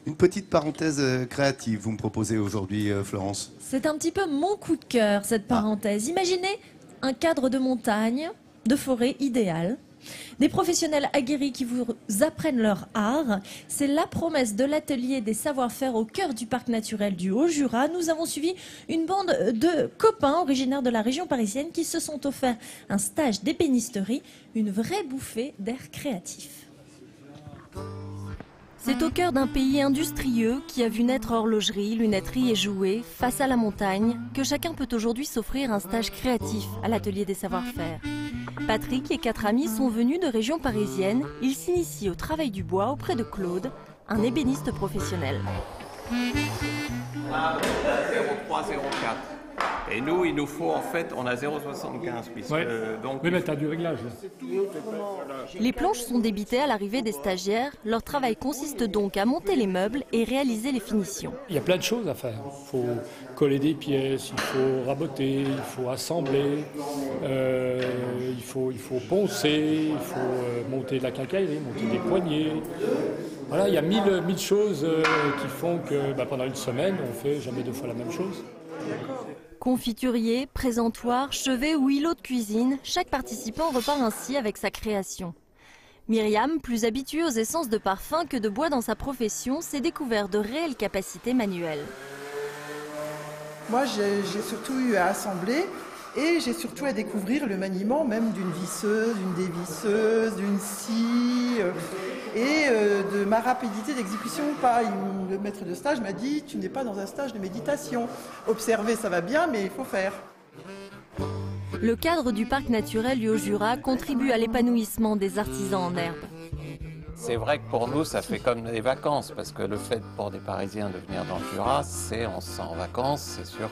Une petite parenthèse créative, vous me proposez aujourd'hui, Florence. C'est un petit peu mon coup de cœur, cette parenthèse. Imaginez un cadre de montagne, de forêt idéal. Des professionnels aguerris qui vous apprennent leur art. C'est la promesse de l'atelier des savoir-faire au cœur du parc naturel du Haut-Jura. Nous avons suivi une bande de copains originaires de la région parisienne qui se sont offerts un stage d'ébénisterie, une vraie bouffée d'air créatif. C'est au cœur d'un pays industrieux qui a vu naître horlogerie, lunetterie et jouets face à la montagne que chacun peut aujourd'hui s'offrir un stage créatif à l'atelier des savoir-faire. Patrick et 4 amis sont venus de région parisienne. Ils s'initient au travail du bois auprès de Claude, un ébéniste professionnel. 0304. Et nous, il nous faut en fait, on a 0,75 puisque donc. Oui, mais t'as du réglage là. Les planches sont débitées à l'arrivée des stagiaires. Leur travail consiste donc à monter les meubles et réaliser les finitions. Il y a plein de choses à faire. Il faut coller des pièces, il faut raboter, il faut assembler, il faut poncer, il faut monter la quincaillerie, monter des poignées. Voilà, il y a mille choses qui font que pendant une semaine, on fait jamais 2 fois la même chose. Confiturier, présentoir, chevet ou îlot de cuisine, chaque participant repart ainsi avec sa création. Myriam, plus habituée aux essences de parfum que de bois dans sa profession, s'est découvert de réelles capacités manuelles. Moi, j'ai surtout eu à assembler et j'ai surtout à découvrir le maniement même d'une visseuse, d'une dévisseuse, d'une scie et de ma rapidité d'exécution ou pas. Le maître de stage m'a dit « tu n'es pas dans un stage de méditation. Observer, ça va bien, mais il faut faire ». Le cadre du parc naturel du Haut-Jura contribue à l'épanouissement des artisans en herbe. C'est vrai que pour nous, ça fait comme des vacances, parce que le fait pour des Parisiens de venir dans le Jura, c'est on se sent en vacances. C'est sûr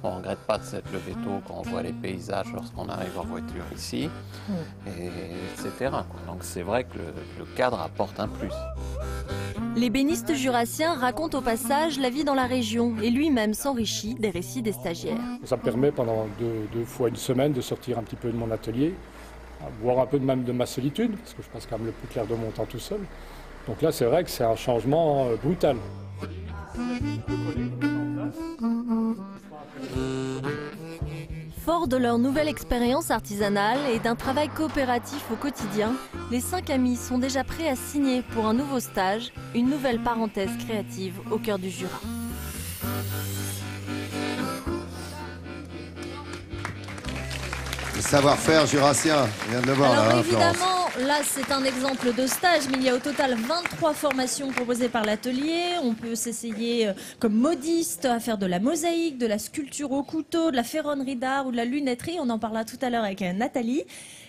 qu'on ne regrette pas de s'être levé tôt quand on voit les paysages lorsqu'on arrive en voiture ici, etc. Donc c'est vrai que le cadre apporte un plus. L'ébéniste jurassien raconte au passage la vie dans la région et lui-même s'enrichit des récits des stagiaires. Ça me permet pendant deux fois une semaine de sortir un petit peu de mon atelier, voir un peu même de ma solitude, parce que je passe quand même le plus clair de mon temps tout seul. Donc là, c'est vrai que c'est un changement brutal. Forts de leur nouvelle expérience artisanale et d'un travail coopératif au quotidien, les 5 amis sont déjà prêts à signer pour un nouveau stage, une nouvelle parenthèse créative au cœur du Jura. Le savoir-faire jurassien, on vient de le voir Alors là, hein, Florence. évidemment, là c'est un exemple de stage, mais il y a au total 23 formations proposées par l'atelier. On peut s'essayer comme modiste à faire de la mosaïque, de la sculpture au couteau, de la ferronnerie d'art ou de la lunetterie. On en parlera tout à l'heure avec Nathalie.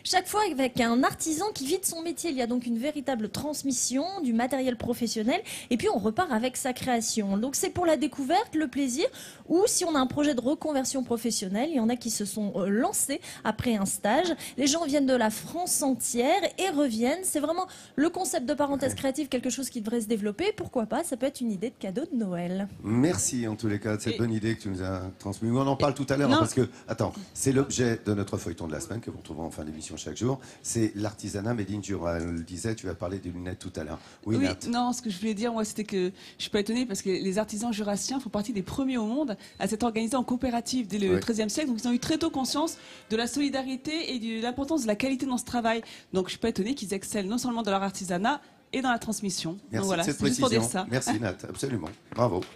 Chaque fois avec un artisan qui vit de son métier. Il y a donc une véritable transmission du matériel professionnel et puis on repart avec sa création. Donc c'est pour la découverte, le plaisir, ou si on a un projet de reconversion professionnelle, il y en a qui se sont lancés après un stage. Les gens viennent de la France entière et reviennent. C'est vraiment le concept de parenthèse créative, quelque chose qui devrait se développer. Pourquoi pas, ça peut être une idée de cadeau de Noël. Merci en tous les cas de cette bonne idée que tu nous as transmise. On en parle tout à l'heure, hein, parce que, attends, c'est l'objet de notre feuilleton de la semaine que vous retrouvez en fin d'émission chaque jour. C'est l'artisanat made in Jura. Elle le disait, tu vas parler des lunettes tout à l'heure. Oui, Nat. Non, ce que je voulais dire, moi, c'était que je suis pas étonnée parce que les artisans jurassiens font partie des premiers au monde à s'être organisés en coopérative dès le XIIIe siècle. Donc, ils ont eu très tôt conscience de la solidarité et de l'importance de la qualité dans ce travail. Donc, je suis pas étonnée qu'ils excellent non seulement dans leur artisanat et dans la transmission. Merci Donc, voilà, de cette c'est juste pour dire précision. ça. Merci Nat, absolument. Bravo.